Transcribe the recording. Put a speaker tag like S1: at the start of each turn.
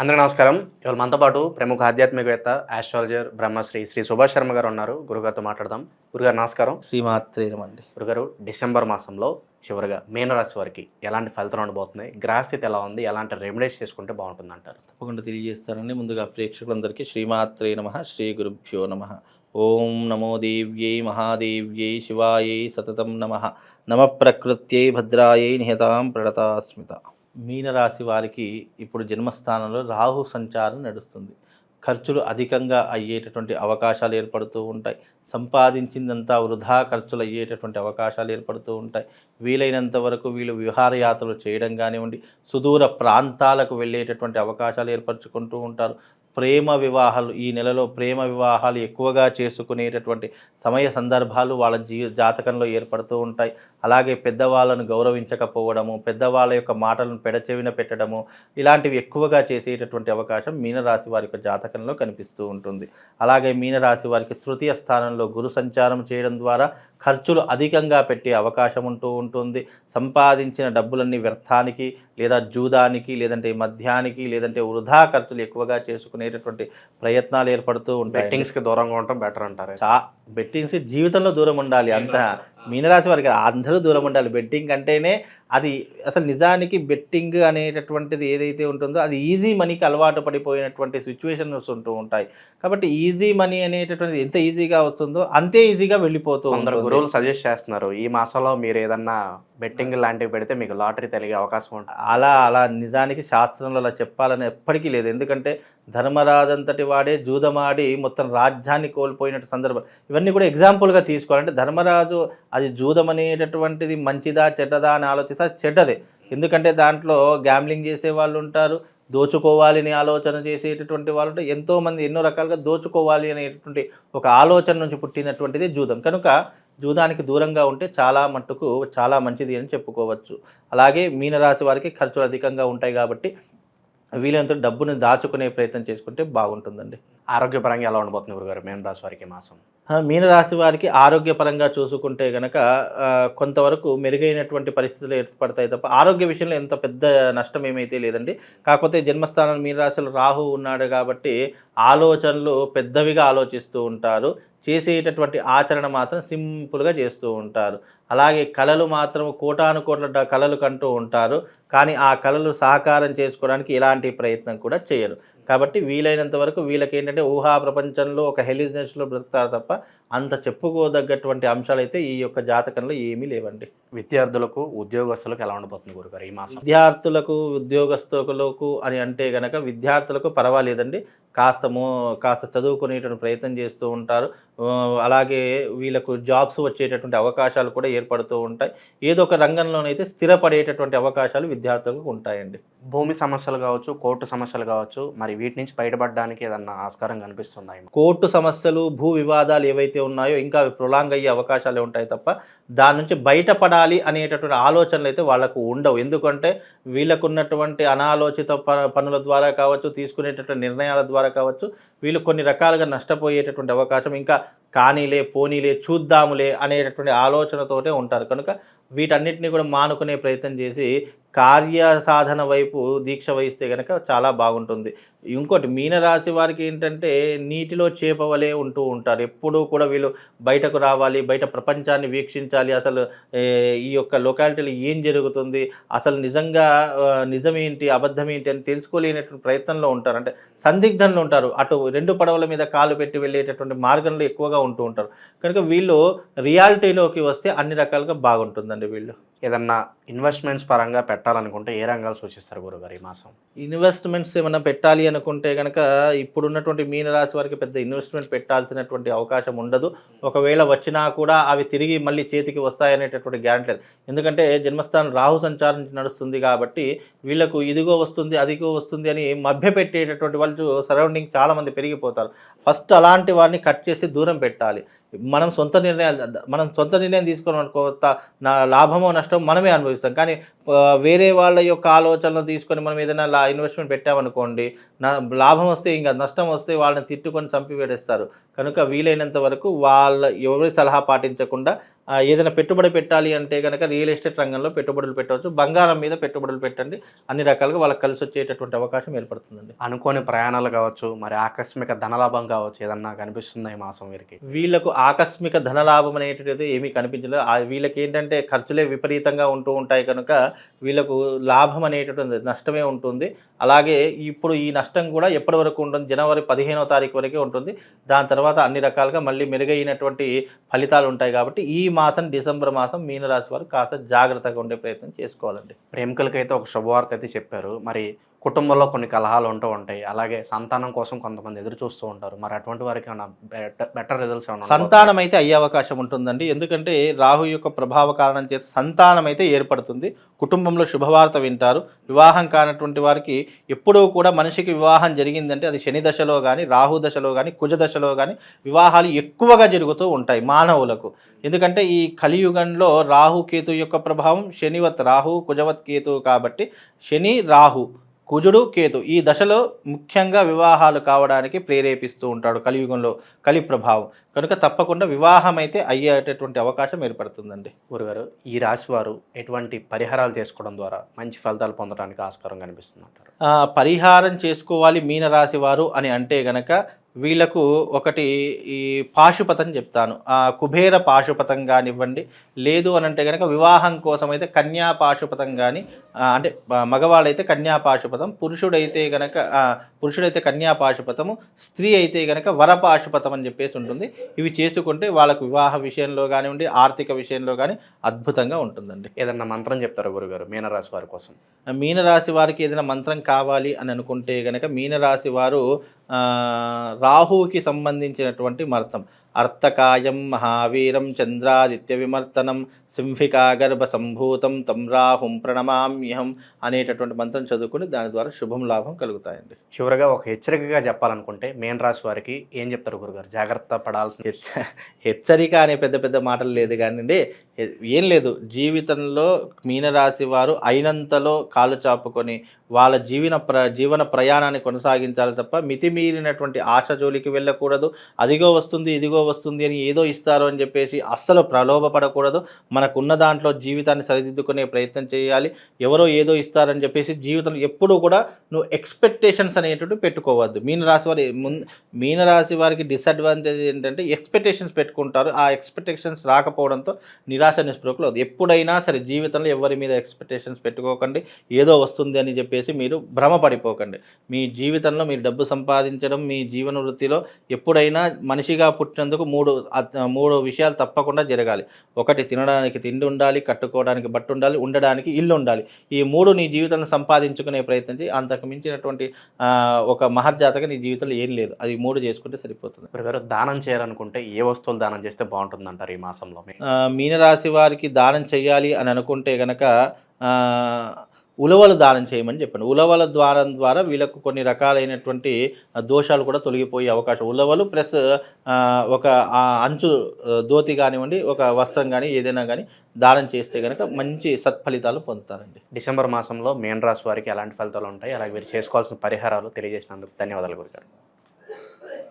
S1: అందరికీ నమస్కారం. ఇవాళ మనతో పాటు ప్రముఖ ఆధ్యాత్మికవేత్త, ఆస్ట్రాలజర్, బ్రహ్మశ్రీ శ్రీ సుభాష్ శర్మ గారు ఉన్నారు. గురుగారితో మాట్లాడదాం. గురుగారు నమస్కారం.
S2: శ్రీమాత్రే నమః.
S1: గురుగారు, డిసెంబర్ మాసంలో చివరిగా మీనరాశి వారికి ఎలాంటి ఫలితాలు ఉండబోతున్నాయి? గ్రహస్థితి ఎలా ఉంది? ఎలాంటి రెమెడీస్ చేసుకుంటే బాగుంటుందంటారు?
S2: తప్పకుండా తెలియజేస్తానండి. ముందుగా ప్రేక్షకులందరికీ శ్రీమాత్రే నమః, శ్రీ గురుభ్యో నమః. ఓం నమో దేవ్యై మహాదేవ్యై శివాయై సతతం నమః. నమ ప్రకృత్యై భద్రాయై నిహతాం ప్రణతాస్మిత. మీనరాశి వారికి ఇప్పుడు జన్మస్థానంలో రాహు సంచారం నడుస్తుంది. ఖర్చులు అధికంగా అయ్యేటటువంటి అవకాశాలు ఏర్పడుతూ ఉంటాయి. సంపాదించిందంతా వృధా ఖర్చులు అయ్యేటటువంటి అవకాశాలు ఏర్పడుతూ ఉంటాయి. వీలైనంత వరకు వీళ్ళు విహారయాత్రలు చేయడం కానివ్వండి, సుదూర ప్రాంతాలకు వెళ్ళేటటువంటి అవకాశాలు ఏర్పరచుకుంటూ ఉంటారు. ప్రేమ వివాహాలు, ఈ నెలలో ప్రేమ వివాహాలు ఎక్కువగా చేసుకునేటటువంటి సమయ సందర్భాలు వాళ్ళ జాతకంలో ఏర్పడుతూ ఉంటాయి. అలాగే పెద్దవాళ్ళను గౌరవించకపోవడము, పెద్దవాళ్ళ యొక్క మాటలను పెడచెవిన పెట్టడము, ఇలాంటివి ఎక్కువగా చేసేటటువంటి అవకాశం మీనరాశి వారి యొక్క జాతకంలో కనిపిస్తూ ఉంటుంది. అలాగే మీనరాశి వారికి తృతీయ స్థానంలో గురు సంచారం చేయడం ద్వారా ఖర్చులు అధికంగా పెట్టే అవకాశం ఉంటూ ఉంటుంది. సంపాదించిన డబ్బులన్నీ వ్యర్థానికి, లేదా జూదానికి, లేదంటే మద్యానికి, లేదంటే వృధా ఖర్చులు ఎక్కువగా చేసుకునేటటువంటి ప్రయత్నాలు ఏర్పడుతూ ఉంటాయి.
S1: బెట్టింగ్స్కి దూరంగా ఉండటం బెటర్ అంటారు.
S2: బెట్టింగ్స్ జీవితంలో దూరం ఉండాలి. మీనరాశి వారికి అందరూ దూరం ఉండాలి. బెట్టింగ్ అంటేనే అది అసలు నిజానికి బెట్టింగ్ అనేటటువంటిది ఏదైతే ఉంటుందో అది ఈజీ మనీకి అలవాటు పడిపోయినటువంటి సిచ్యువేషన్స్ ఉంటూ ఉంటాయి. కాబట్టి ఈజీ మనీ అనేటటువంటిది ఎంత ఈజీగా వస్తుందో అంతే ఈజీగా వెళ్ళిపోతూ
S1: కొందరు గురువులు సజెస్ట్ చేస్తున్నారు, ఈ మాసంలో మీరు ఏదన్నా బెట్టింగ్ లాంటివి పెడితే మీకు లాటరీ తెలిగే అవకాశం ఉంటుంది.
S2: అలా నిజానికి శాస్త్రంలో అలా చెప్పాలని ఎప్పటికీ లేదు. ఎందుకంటే ధర్మరాజంతటి వాడే జూదమాడి మొత్తం రాజ్యాన్ని కోల్పోయినట్టు సందర్భం. ఇవన్నీ కూడా ఎగ్జాంపుల్గా తీసుకోవాలంటే ధర్మరాజు అది జూదం అనేటటువంటిది మంచిదా చెడ్డదా అని ఆలోచిస్తే చెడ్డదే. ఎందుకంటే దాంట్లో గ్యాంబ్లింగ్ చేసే వాళ్ళు ఉంటారు, దోచుకోవాలి అని ఆలోచన చేసేటటువంటి వాళ్ళు ఉంటారు. ఎంతోమంది ఎన్నో రకాలుగా దోచుకోవాలి అనేటటువంటి ఒక ఆలోచన నుంచి పుట్టినటువంటిది జూదం. కనుక జూదానికి దూరంగా ఉంటే చాలా మట్టుకు చాలా మంచిది అని చెప్పుకోవచ్చు. అలాగే మీనరాశి వారికి ఖర్చులు అధికంగా ఉంటాయి కాబట్టి వీలైనంత డబ్బుని దాచుకునే ప్రయత్నం చేసుకుంటే బాగుంటుందండి.
S1: ఆరోగ్యపరంగా ఎలా ఉండబోతుంది గురుగారు మీనరాశి వారికి మాసం?
S2: మీనరాశి వారికి ఆరోగ్యపరంగా చూసుకుంటే కనుక కొంతవరకు మెరుగైనటువంటి పరిస్థితులు ఏర్పడతాయి తప్ప ఆరోగ్య విషయంలో ఎంత పెద్ద నష్టం ఏమైతే లేదండి. కాకపోతే జన్మస్థానం మీనరాశిలో రాహు ఉన్నాడు కాబట్టి ఆలోచనలు పెద్దవిగా ఆలోచిస్తూ ఉంటారు. చేసేటటువంటి ఆచరణ మాత్రం సింపుల్గా చేస్తూ ఉంటారు. అలాగే కళలు మాత్రం కోటాను కోట్ల కళలు కంటూ ఉంటారు. కానీ ఆ కళలు సహకారం చేసుకోవడానికి ఎలాంటి ప్రయత్నం కూడా చేయరు. కాబట్టి వీలైనంత వరకు వీళ్ళకి ఏంటంటే ఊహా ప్రపంచంలో ఒక హెలిజినెస్లో బ్రతుకుతారు తప్ప అంత చెప్పుకోదగ్గటువంటి అంశాలు అయితే ఈ యొక్క జాతకంలో ఏమీ లేవండి.
S1: విద్యార్థులకు, ఉద్యోగస్తులకు ఎలా ఉండబోతుంది గురుగారు ఈ మాసం?
S2: విద్యార్థులకు, ఉద్యోగస్తులకు అని అంటే కనుక విద్యార్థులకు పర్వాలేదండి. కాస్త చదువుకునేటువంటి ప్రయత్నం చేస్తూ ఉంటారు. అలాగే వీళ్ళకు జాబ్స్ వచ్చేటటువంటి అవకాశాలు కూడా ఏర్పడుతూ ఉంటాయి. ఏదో ఒక రంగంలోనైతే స్థిరపడేటటువంటి అవకాశాలు విద్యార్థులకు ఉంటాయండి.
S1: భూమి సమస్యలు కావచ్చు, కోర్టు సమస్యలు కావచ్చు, మరి వీటి నుంచి బయటపడడానికి ఏదన్నా ఆస్కారం కనిపిస్తుందా?
S2: కోర్టు సమస్యలు, భూ వివాదాలు ఏవైతే ఉన్నాయో ఇంకా ప్రొలాంగ్ అయ్యే అవకాశాలు ఉంటాయి తప్ప దాని నుంచి బయటపడాలి అనేటటువంటి ఆలోచనలు అయితే వాళ్ళకు ఉండవు. ఎందుకంటే వీళ్ళకున్నటువంటి అనాలోచిత పనుల ద్వారా కావచ్చు, తీసుకునేటటువంటి నిర్ణయాల ద్వారా కావచ్చు, వీళ్ళు కొన్ని రకాలుగా నష్టపోయేటటువంటి అవకాశం, ఇంకా కానీలే పోనీలే చూద్దాములే అనేటటువంటి ఆలోచనతోటే ఉంటారు. కనుక వీటన్నిటిని కూడా మానుకునే ప్రయత్నం చేసి కార్యసాధన వైపు దీక్ష వహిస్తే కనుక చాలా బాగుంటుంది. ఇంకోటి మీనరాశి వారికి ఏంటంటే నీటిలో చేపవలే ఉంటూ ఉంటారు. ఎప్పుడూ కూడా వీళ్ళు బయటకు రావాలి, బయట ప్రపంచాన్ని వీక్షించాలి. అసలు ఈ యొక్క లొకాలిటీలో ఏం జరుగుతుంది, అసలు నిజంగా నిజమేంటి అబద్ధం ఏంటి అని తెలుసుకోలేనటువంటి ప్రయత్నంలో ఉంటారు. అంటే సందిగ్ధంలో ఉంటారు. అటు రెండు పడవల మీద కాలు పెట్టి వెళ్ళేటటువంటి మార్గంలో ఎక్కువగా ఉంటూ ఉంటారు. కనుక వీళ్ళు రియాలిటీలోకి వస్తే అన్ని రకాలుగా బాగుంటుందండి. వీళ్ళు
S1: ఏదన్నా ఇన్వెస్ట్మెంట్స్ పరంగా పెట్టాలనుకుంటే ఏ రంగాలు సూచిస్తారు గురుగారు ఈ మాసం?
S2: ఇన్వెస్ట్మెంట్స్ ఏమైనా పెట్టాలి అనుకుంటే కనుక ఇప్పుడున్నటువంటి మీనరాశి వారికి పెద్ద ఇన్వెస్ట్మెంట్ పెట్టాల్సినటువంటి అవకాశం ఉండదు. ఒకవేళ వచ్చినా కూడా అవి తిరిగి మళ్ళీ చేతికి వస్తాయనేటటువంటి గ్యారెంటీ లేదు. ఎందుకంటే జన్మస్థానం రాహు సంచారం నడుస్తుంది కాబట్టి వీళ్ళకు ఇదిగో వస్తుంది అదిగో వస్తుంది అని మభ్యపెట్టేటటువంటి వాళ్ళు సరౌండింగ్ చాలామంది పెరిగిపోతారు. ఫస్ట్ అలాంటి వారిని కట్ చేసి దూరం పెట్టాలి. మనం సొంత నిర్ణయం తీసుకోవడం అనుకో, నా లాభమో నష్టం మనమే అనుభవిస్తాం. కానీ వేరే వాళ్ళ యొక్క ఆలోచనలు తీసుకొని మనం ఏదైనా ఇన్వెస్ట్మెంట్ పెట్టామనుకోండి, లాభం వస్తే ఇంకా నష్టం వస్తే వాళ్ళని తిట్టుకొని చంపివేడేస్తారు. కనుక వీలైనంత వరకు ఎవరి సలహా పాటించకుండా ఏదైనా పెట్టుబడి పెట్టాలి అంటే కనుక రియల్ ఎస్టేట్ రంగంలో పెట్టుబడులు పెట్టవచ్చు, బంగారం మీద పెట్టుబడులు పెట్టండి, అన్ని రకాలుగా వాళ్ళకి కలిసి వచ్చేటటువంటి అవకాశం ఏర్పడుతుందండి.
S1: అనుకోని ప్రయాణాలు కావచ్చు, మరి ఆకస్మిక ధనలాభం కావచ్చు, ఏదన్నా కనిపిస్తుందా ఈ మాసం వీరికి?
S2: వీళ్ళకు ఆకస్మిక ధనలాభం అనేటువంటిది ఏమీ కనిపించలేదు. వీళ్ళకి ఏంటంటే ఖర్చులే విపరీతంగా ఉంటూ ఉంటాయి కనుక వీళ్ళకు లాభం అనేటటువంటి నష్టమే ఉంటుంది. అలాగే ఇప్పుడు ఈ నష్టం కూడా ఎప్పటి వరకు ఉంటుంది, జనవరి 15వ తారీఖు వరకే ఉంటుంది. దాని తర్వాత అన్ని రకాలుగా మళ్ళీ మెరుగైనటువంటి ఫలితాలు ఉంటాయి. కాబట్టి ఈ మాసం డిసెంబర్ మాసం మీనరాశి వారు కాస్త జాగ్రత్తగా ఉండే ప్రయత్నం చేసుకోవాలండి.
S1: ప్రేమికులకైతే ఒక శుభవార్త అయితే చెప్పారు. మరి కుటుంబంలో కొన్ని కలహాలు ఉంటూ ఉంటాయి. అలాగే సంతానం కోసం కొంతమంది ఎదురు చూస్తూ ఉంటారు. మరి అటువంటి వారికి ఏమైనా బెటర్ రిజల్ట్స్ ఏమైనా
S2: సంతానం అయితే అయ్యే అవకాశం ఉంటుందండి. ఎందుకంటే రాహు యొక్క ప్రభావ కారణం చేత సంతానం అయితే ఏర్పడుతుంది. కుటుంబంలో శుభవార్త వింటారు. వివాహం కానటువంటి వారికి ఎప్పుడూ కూడా మనిషికి వివాహం జరిగిందంటే అది శని దశలో కానీ, రాహు దశలో కానీ, కుజ దశలో కానీ వివాహాలు ఎక్కువగా జరుగుతూ ఉంటాయి మానవులకు. ఎందుకంటే ఈ కలియుగంలో రాహు కేతు యొక్క ప్రభావం శనివత్ రాహు, కుజవత్ కేతు కాబట్టి శని రాహు, కుజుడు కేతు ఈ దశలో ముఖ్యంగా వివాహాలు కావడానికి ప్రేరేపిస్తూ ఉంటాడు కలియుగంలో కలి ప్రభావం. కనుక తప్పకుండా వివాహం అయితే అయ్యేటటువంటి అవకాశం ఏర్పడుతుందండి.
S1: గురుగారు, ఈ రాశి వారు ఎటువంటి పరిహారాలు చేసుకోవడం ద్వారా మంచి ఫలితాలు పొందడానికి ఆస్కారం కనిపిస్తుంది అంటారు?
S2: పరిహారం చేసుకోవాలి మీనరాశి వారు అని అంటే గనక వీళ్ళకు ఒకటి ఈ పాశుపతం చెప్తాను. కుబేర పాశుపతం కానివ్వండి, లేదు అని అంటే కనుక వివాహం కోసం అయితే కన్యా పాశుపతం కానీ, అంటే మగవాళ్ళైతే కన్యా పాశుపతం, పురుషుడైతే కన్యా పాశుపతము, స్త్రీ అయితే కనుక వర పాశుపతం అని చెప్పేసి ఉంటుంది. ఇవి చేసుకుంటే వాళ్ళకు వివాహ విషయంలో కానివ్వండి, ఆర్థిక విషయంలో కానీ అద్భుతంగా ఉంటుందండి.
S1: ఏదన్నా మంత్రం చెప్తారు గురుగారు మీనరాశి వారి కోసం?
S2: మీనరాశి వారికి ఏదైనా మంత్రం కావాలి అని అనుకుంటే కనుక మీనరాశి వారు రాహువుకి సంబంధించినటువంటి మంత్రం అర్థకాయం మహావీరం చంద్రాదిత్య విమర్తనం సింహికా గర్భ సంభూతం తం రాహుం ప్రణమామ్యహం అనేటటువంటి మంత్రం చదువుకుని దాని ద్వారా శుభం లాభం కలుగుతాయండి.
S1: చివరగా ఒక హెచ్చరికగా చెప్పాలనుకుంటే మీన రాశి వారికి ఏం చెప్తారు గురుగారు? జాగ్రత్త పడాల్సిన
S2: హెచ్చరిక అనే పెద్ద పెద్ద మాటలు లేదు కానివ్వండి, ఏం లేదు. జీవితంలో మీనరాశి వారు అయినంతలో కాలు చాపుకొని వాళ్ళ జీవన ప్రయాణాన్ని కొనసాగించాలి తప్ప మితిమీరినటువంటి ఆశ జోలికి వెళ్ళకూడదు. అదిగో వస్తుంది ఇదిగో వస్తుంది అని ఏదో ఇస్తారు అని చెప్పేసి అస్సలు ప్రలోభపడకూడదు. మనకున్న దాంట్లో జీవితాన్ని సరిదిద్దుకునే ప్రయత్నం చేయాలి. ఎవరో ఏదో ఇస్తారని చెప్పేసి జీవితంలో ఎప్పుడూ కూడా నువ్వు ఎక్స్పెక్టేషన్స్ అనేటువంటి పెట్టుకోవద్దు. మీనరాశి వారికి డిసడ్వాంటేజ్ ఏంటంటే ఎక్స్పెక్టేషన్స్ పెట్టుకుంటారు. ఆ ఎక్స్పెక్టేషన్స్ రాకపోవడంతో నిరాశ నిస్పృహలు. ఎప్పుడైనా సరే జీవితంలో ఎవరి మీద ఎక్స్పెక్టేషన్స్ పెట్టుకోకండి. ఏదో వస్తుంది అని చెప్పేసి మీరు భ్రమపడిపోకండి. మీ జీవితంలో మీరు డబ్బు సంపాదించడం, మీ జీవన వృత్తిలో ఎప్పుడైనా మనిషిగా పుట్టినందుకు మూడు విషయాలు తప్పకుండా జరగాలి. ఒకటి, తినడానికి తిండి ఉండాలి, కట్టుకోవడానికి బట్ట ఉండాలి, ఉండడానికి ఇల్లు ఉండాలి. ఈ మూడు నీ జీవితంలో సంపాదించుకునే ప్రయత్నం చేయి. అంతకు మించినటువంటి ఒక మహర్జాతగా నీ జీవితంలో ఏం లేదు. అది మూడు చేసుకుంటే సరిపోతుంది.
S1: గురుగారు, దానం చేయాలనుకుంటే ఏ వస్తువులు దానం చేస్తే బాగుంటుంది అంటారు ఈ మాసంలో?
S2: మీనరాశి వారికి దానం చేయాలి అని అనుకుంటే గనక ఉలవలు దానం చేయమని చెప్పండి. ఉలవల ద్వారా వీళ్ళకు కొన్ని రకాలైనటువంటి దోషాలు కూడా తొలగిపోయే అవకాశం. ఉలవలు ప్లస్ ఒక అంచు ధోతి కానివ్వండి, ఒక వస్త్రం కానీ ఏదైనా కానీ దానం చేస్తే కనుక మంచి సత్ఫలితాలు పొందుతారండి.
S1: డిసెంబర్ మాసంలో మీన రాశి వారికి ఎలాంటి ఫలితాలు ఉంటాయి, అలాగే మీరు చేసుకోవాల్సిన పరిహారాలు తెలియజేసినందుకు ధన్యవాదాలు గురుగారు.